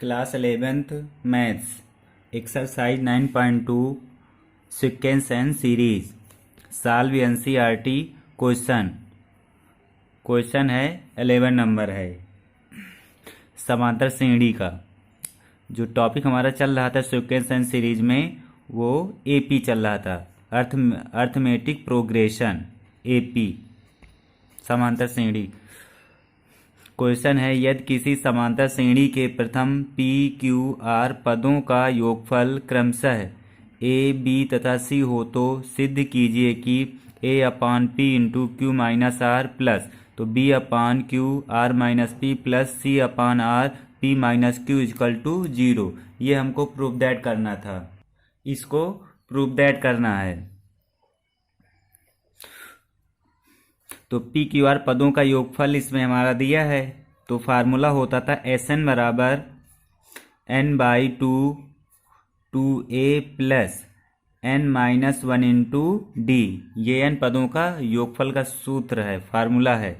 Class 11th maths exercise 9.2 sequence and series solve NCERT question है 11 number है समांतर श्रेणी का। जो टॉपिक हमारा चल रहा था सीक्वेंस एंड सीरीज में वो एपी चल रहा था, अर्थमेटिक प्रोग्रेशन एपी समांतर श्रेणी। क्वेश्चन है यदि किसी समांतर श्रेणी के प्रथम पी क्यू आर पदों का योगफल क्रमशः ए बी तथा सी हो तो सिद्ध कीजिए कि A upon P into Q minus R plus तो B upon Q R minus P plus C upon R P minus Q equal to 0। ये हमको प्रूफ दैट करना था, इसको प्रूफ दैट करना है। तो पी क्यू आर पदों का योगफल इसमें हमारा दिया है, तो फार्मूला होता था एस एन बराबर N by two A plus N minus 1 into D. ये एन पदों का योगफल का सूत्र है, फार्मूला है।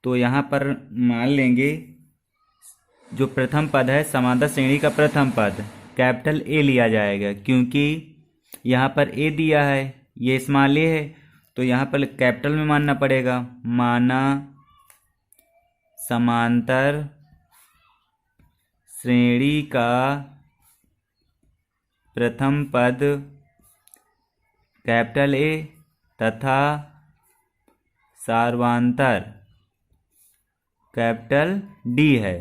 तो यहाँ पर मान लेंगे जो प्रथम पद है समांतर श्रेणी का प्रथम पद कैपिटल ए लिया जाएगा, क्योंकि यहाँ पर ए दिया है, ये स्मॉल ए है, तो यहाँ पर कैपिटल में मानना पड़ेगा। माना समांतर श्रेणी का प्रथम पद कैपिटल ए तथा सार्वधातुक कैपिटल डी है।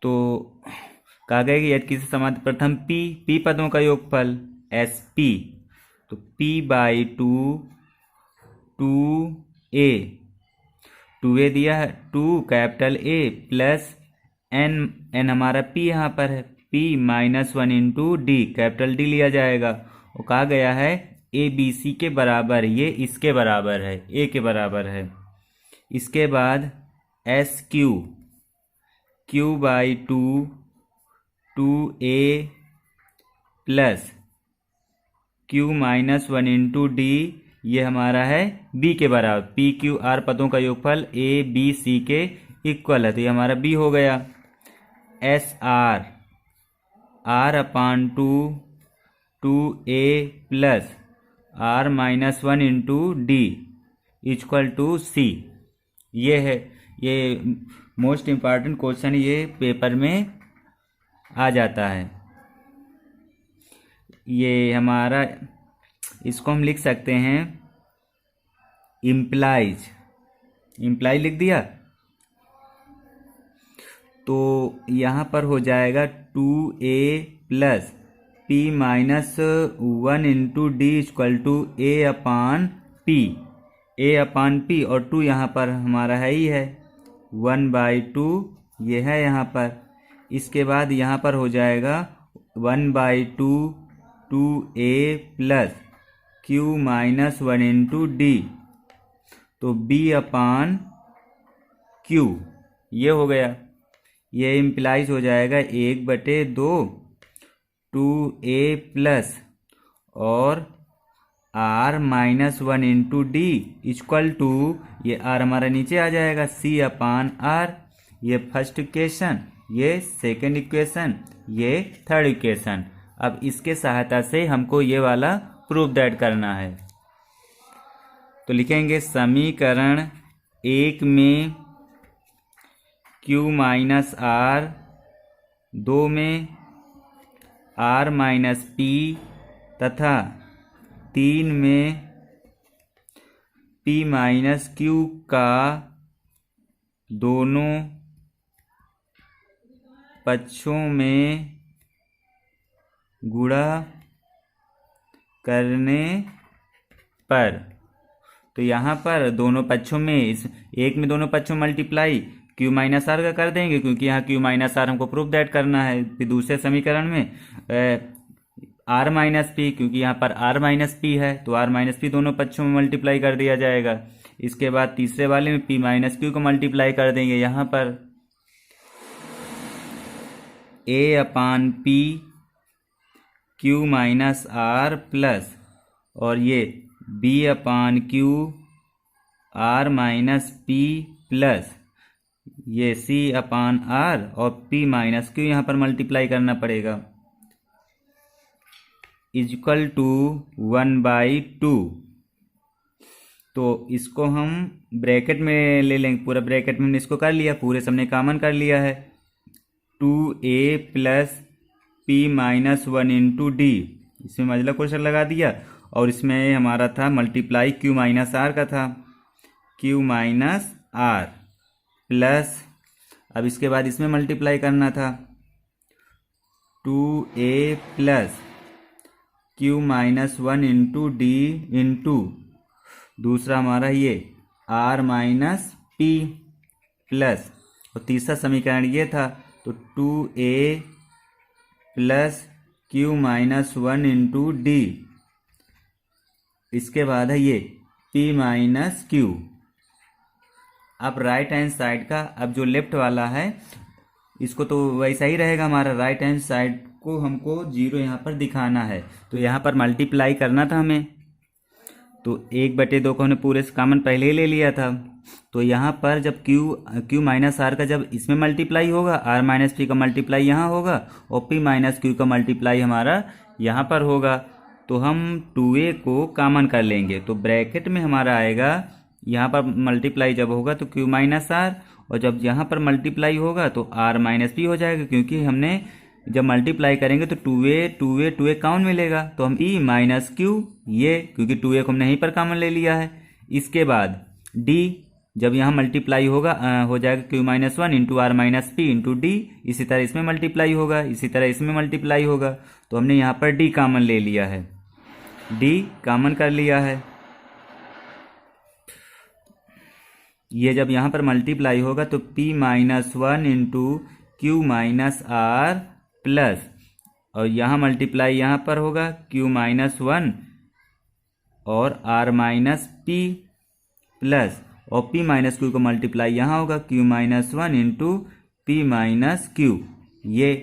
तो कहा गया कि यदि किसी समांतर प्रथम पी पदों का योगफल एस पी, तो पी बाई टू ए दिया है, two capital A plus N हमारा पी यहाँ पर है, P minus 1 into D capital D लिया जाएगा। और कहा गया है ए बी सी के बराबर, ये इसके बराबर है, ए के बराबर है। इसके बाद S Q by two A plus Q minus 1 into D, ये हमारा है बी के बराबर। पी क्यू आर पदों का योगफल ए बी सी के इक्वल है, तो ये हमारा बी हो गया। S R upon two A plus R minus 1 into D equal to C. ये है, ये मोस्ट इम्पॉर्टेंट क्वेश्चन, ये पेपर में आ जाता है। ये हमारा, इसको हम लिख सकते हैं इम्प्लाइज लिख दिया, तो यहाँ पर हो जाएगा 2a plus p minus 1 into D equal to A upon P और 2 यहाँ पर हमारा है ही है, 1/2 ये है यहाँ पर। इसके बाद यहाँ पर हो जाएगा 1/2 a plus q minus 1 into D, तो b अपान q ये हो गया। ये इम्प्लाइज हो जाएगा 1/2 2a प्लस और r minus 1 into D equal to, ये r हमारा नीचे आ जाएगा, c अपान r। ये फर्स्ट इक्वेशन, ये सेकंड इक्वेशन, ये थर्ड इक्वेशन। अब इसके सहायता से हमको ये वाला प्रूफ दैट करना है। तो लिखेंगे समीकरण 1 में q माइनस आर, 2 में r माइनस पी तथा 3 में p माइनस क्यू का दोनों पक्षों में गुणा करने पर। तो यहाँ पर दोनों पक्षों में, इस एक में दोनों पक्षों मल्टीप्लाई क्यू माइनस आर का कर देंगे, क्योंकि यहाँ क्यू माइनस आर हमको प्रूफ दैट करना है। फिर दूसरे समीकरण में आर माइनस पी, क्योंकि यहाँ पर आर माइनस पी है, तो आर माइनस पी दोनों पक्षों में मल्टीप्लाई कर दिया जाएगा। इसके बाद तीसरे वाले में पी माइनस क्यू को मल्टीप्लाई कर देंगे। यहाँ पर A upon P Q minus R plus और ये B upon Q R minus P plus ये सी अपान आर और पी माइनस क्यू यहाँ पर मल्टीप्लाई करना पड़ेगा इक्वल टू 1/2। तो इसको हम ब्रैकेट में ले लेंगे, पूरा ब्रैकेट में हमने इसको कर लिया, पूरे सबने कॉमन कर लिया है 2a plus p minus 1 into D, इसमें मजला क्वेश्चन लगा दिया और इसमें हमारा था मल्टीप्लाई q माइनस आर का था, q माइनस आर प्लस अब इसके बाद इसमें मल्टीप्लाई करना था 2a plus q minus 1 into D into दूसरा हमारा ये r माइनस p प्लस और तीसरा समीकरण ये था तो 2a plus q minus 1 into D, इसके बाद है ये p माइनस q। अब राइट हैंड साइड का, अब जो लेफ्ट वाला है इसको तो वैसा ही रहेगा हमारा, राइट हैंड साइड को हमको 0 यहाँ पर दिखाना है तो यहाँ पर मल्टीप्लाई करना था हमें, तो 1/2 को हमने पूरे से कॉमन पहले ही ले लिया था। तो यहाँ पर जब q माइनस आर का जब इसमें मल्टीप्लाई होगा, r माइनस पी का मल्टीप्लाई यहाँ होगा और p माइनस क्यू का मल्टीप्लाई हमारा यहाँ पर होगा, तो हम 2a को कॉमन कर लेंगे तो ब्रैकेट में हमारा आएगा, यहाँ पर मल्टीप्लाई जब होगा तो q माइनस आर और जब यहाँ पर मल्टीप्लाई होगा तो r माइनस पी हो जाएगा, क्योंकि हमने जब मल्टीप्लाई करेंगे तो 2a कॉमन मिलेगा तो हम e माइनस क्यू ये, क्योंकि 2a को हमने यहीं पर कॉमन ले लिया है। इसके बाद d जब यहाँ मल्टीप्लाई होगा हो जाएगा q minus 1 into R minus P into D, इसी तरह इसमें मल्टीप्लाई होगा, इसी तरह इसमें मल्टीप्लाई होगा, तो हमने यहाँ पर d कॉमन ले लिया है, d कॉमन कर लिया है। ये जब यहाँ पर मल्टीप्लाई होगा तो p minus 1 into Q minus R plus और यहाँ मल्टीप्लाई यहाँ पर होगा q माइनस 1 और r माइनस पी प्लस और p माइनस क्यू का मल्टीप्लाई यहाँ होगा q minus 1 into P minus Q, ये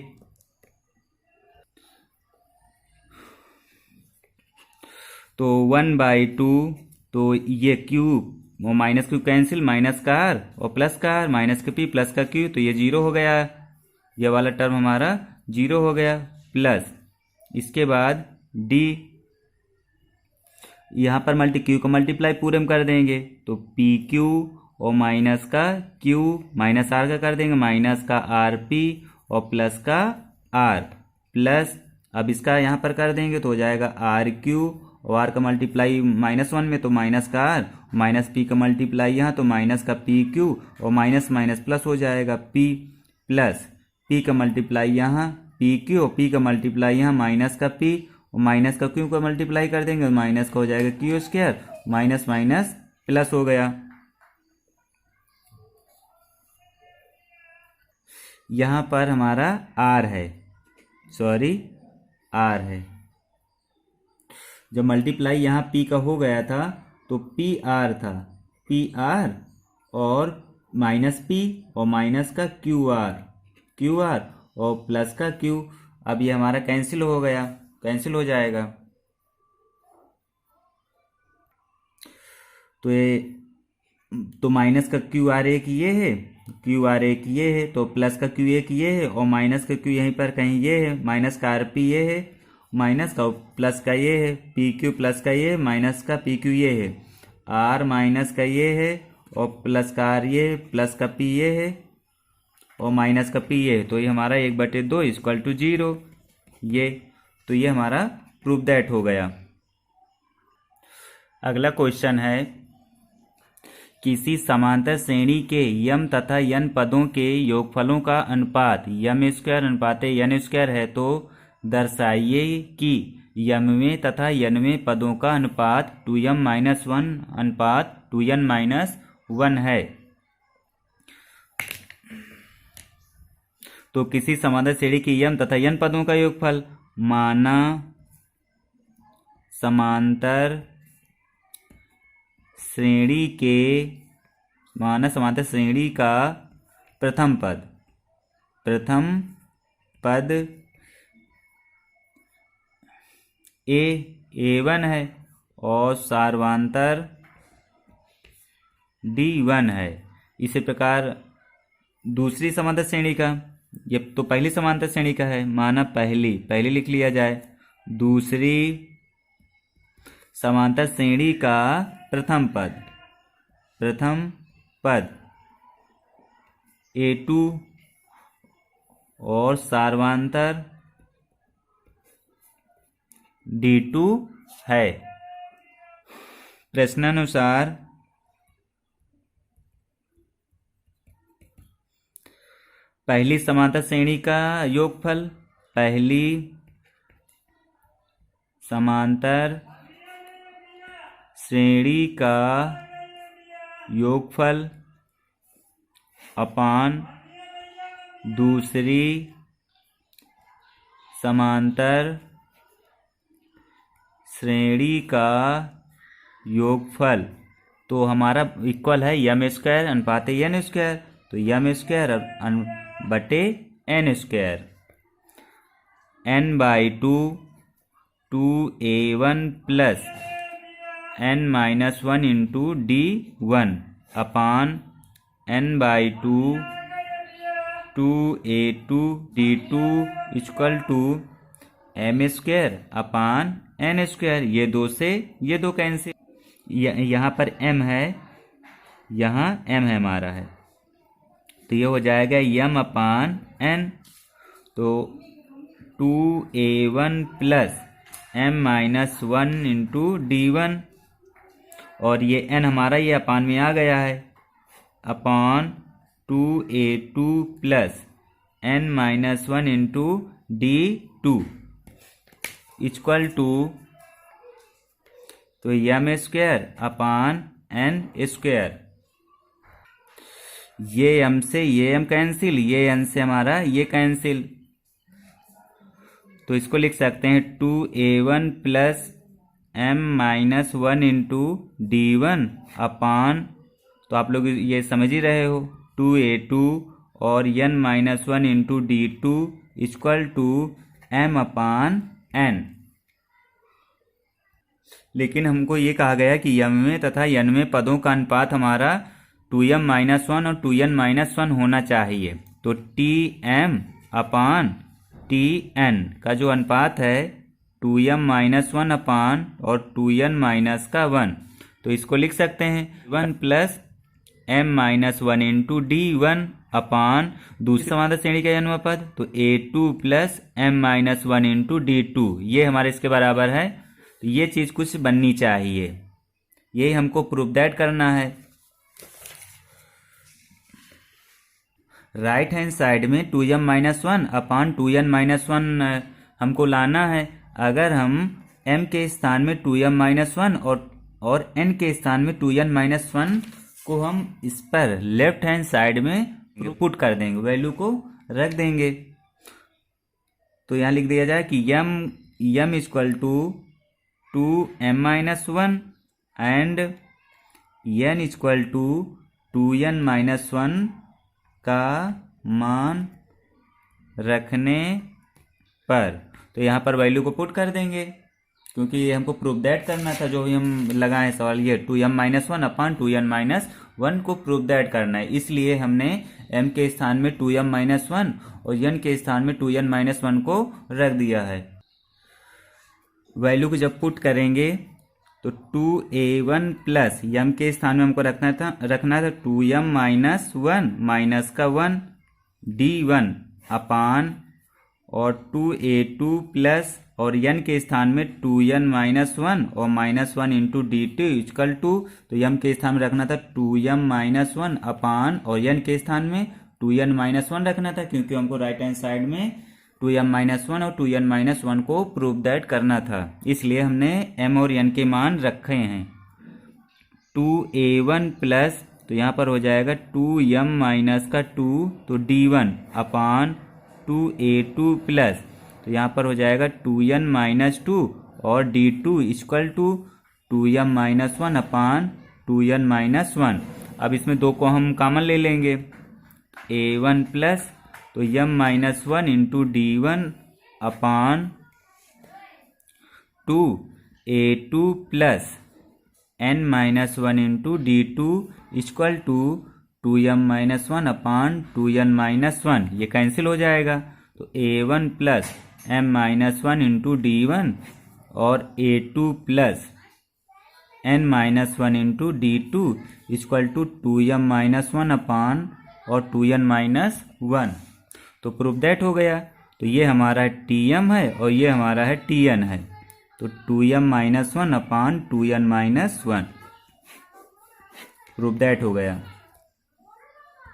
तो 1/2, तो ये q वो माइनस क्यू कैंसिल, माइनस का r और प्लस का r, माइनस का p प्लस का q, तो ये 0 हो गया, ये वाला टर्म हमारा 0 हो गया प्लस इसके बाद d यहाँ पर q को मल्टीप्लाई पूरे में कर देंगे तो pq और माइनस का q माइनस r का कर देंगे, माइनस का rp और प्लस का r प्लस अब इसका यहाँ पर कर देंगे तो हो जाएगा rq और r का मल्टीप्लाई -1 में तो माइनस का r, माइनस p का मल्टीप्लाई यहाँ तो माइनस का pq और माइनस माइनस प्लस हो जाएगा p प्लस p का मल्टीप्लाई यहाँ pq और p का मल्टीप्लाई यहाँ माइनस का p और माइनस का q का मल्टीप्लाई कर देंगे, माइनस का हो जाएगा q square, minus minus plus हो गया। यहाँ पर हमारा r है, सॉरी r है, जब मल्टीप्लाई यहाँ p का हो गया था तो pr था, pr और माइनस p और माइनस का qr और प्लस का q, अब ये हमारा कैंसिल हो गया, कैंसिल हो जाएगा, तो ये तो माइनस का qr एक ये है, qr एक ये है, तो प्लस का q एक ये है और माइनस का q यहीं पर कहीं ये है, माइनस का rp ये है, माइनस का प्लस का ये है, pq प्लस का ये है, माइनस का pq ये है, r माइनस का ये है और प्लस का r ये है, प्लस का p ये है और माइनस का p ये है, तो ये हमारा 1/2 इक्वल टू 0, ये तो ये हमारा प्रूफ दैट हो गया। अगला क्वेश्चन है, किसी समांतर श्रेणी के यम तथा n पदों के योगफलों का अनुपात यम स्क्वायर अनुपात n स्क्वायर है, तो दर्शाइए कि यमवें तथा nवें पदों का अनुपात 2m-1 अनुपात 2n-1 है। तो किसी समांतर श्रेणी के यम तथा n पदों का योगफल, माना समांतर श्रेणी का प्रथम पद a1 है और सार्वांतर d1 है, इसी प्रकार दूसरी समांतर श्रेणी का, ये तो पहली समांतर श्रेणी का है, माना पहली लिख लिया जाए। दूसरी समांतर श्रेणी का प्रथम पद A2 और सार्वांतर D2 है। प्रश्नानुसार पहली समांतर श्रेणी का योगफल, पहली समांतर श्रेणी का योगफल अपान दूसरी समांतर श्रेणी का योगफल, तो हमारा इक्वल है यम स्क्वायर अनुपात एन स्क्वायर, तो यम स्क्वायर बटे N square, n/2 2a1 plus n-1 into d1 upon n/2 2a2 d2 equal to m square upon n square. ये दो से ये दो कैंसिल, यहाँ पर m है, यहाँ m है हमारा है, तो ये हो जाएगा m अपान n। तो 2a1 plus m-1 into d1, और ये n हमारा ये अपान में आ गया है, upon 2a2 plus n-1 into d2 equal to, तो m square upon n square. ये m से ये m कैंसिल, ये n से हमारा ये कैंसिल, तो इसको लिख सकते हैं 2a1 plus m-1 into d1 अपान, तो आप लोग ये समझ ही रहे हो, 2a2 और n-1 into d2 equal to m upon n। लेकिन हमको ये कहा गया कि m में तथा n में पदों का अनुपात हमारा 2m-1 और 2n-1 होना चाहिए, तो tm अपान tn का जो अनुपात है 2m-1 अपान और 2n-1, तो इसको लिख सकते हैं 1 प्लस m-1 इंटू d1 अपान दूसरी समांतर श्रेणी का जन्म पद, तो a2 plus m-1 into d2, ये हमारे इसके बराबर है। तो ये चीज़ कुछ बननी चाहिए, यही हमको प्रूफ दैट करना है। राइट हैंड साइड में 2m-1 अपान 2n-1 हमको लाना है। अगर हम m के स्थान में 2m-1 और n के स्थान में 2n-1 को हम इस पर लेफ्ट हैंड साइड में पुट कर देंगे, वैल्यू को रख देंगे, तो यहाँ लिख दिया जाए कि m equal to 2m-1 and n equal to 2n-1 का मान रखने पर, तो यहाँ पर वैल्यू को पुट कर देंगे, क्योंकि ये हमको प्रूफ दैट करना था, जो भी हम लगाए सवाल, ये 2m-1 अपान 2n-1 को प्रूफ दैट करना है, इसलिए हमने m के स्थान में 2m-1 और n के स्थान में 2n-1 को रख दिया है। वैल्यू को जब पुट करेंगे तो 2a1 प्लस m के स्थान में हमको रखना था 2m-1 माइनस का 1 d1 अपान और 2a2 प्लस और n के स्थान में 2n-1 और -1 इंटू d2 इक्वल टू, तो m के स्थान में रखना था 2m-1 अपान और n के स्थान में 2n-1 रखना था, क्योंकि हमको राइट हैंड साइड में 2m-1 और 2n-1 को प्रूफ दैट करना था, इसलिए हमने m और n के मान रखे हैं। 2a1 प्लस, तो यहाँ पर हो जाएगा 2m-2 तो d1 अपान 2a2 प्लस, तो यहाँ पर हो जाएगा 2n-2 और d2 equal to 2m-1 upon 2n-1। अब इसमें दो को हम कॉमन ले लेंगे, a1 प्लस, तो m-1 into d1 upon 2a2 plus n-1 into d2 equal to 2m-1/2n-1, ये कैंसिल हो जाएगा। तो a1 plus m-1 into d1 और a2 plus n-1 into d2 equal to 2m-1 upon और 2n-1। तो प्रूफ दैट हो गया। तो ये हमारा Tm है और ये हमारा है Tn है। तो 2m-1 upon 2n-1 proof that हो गया।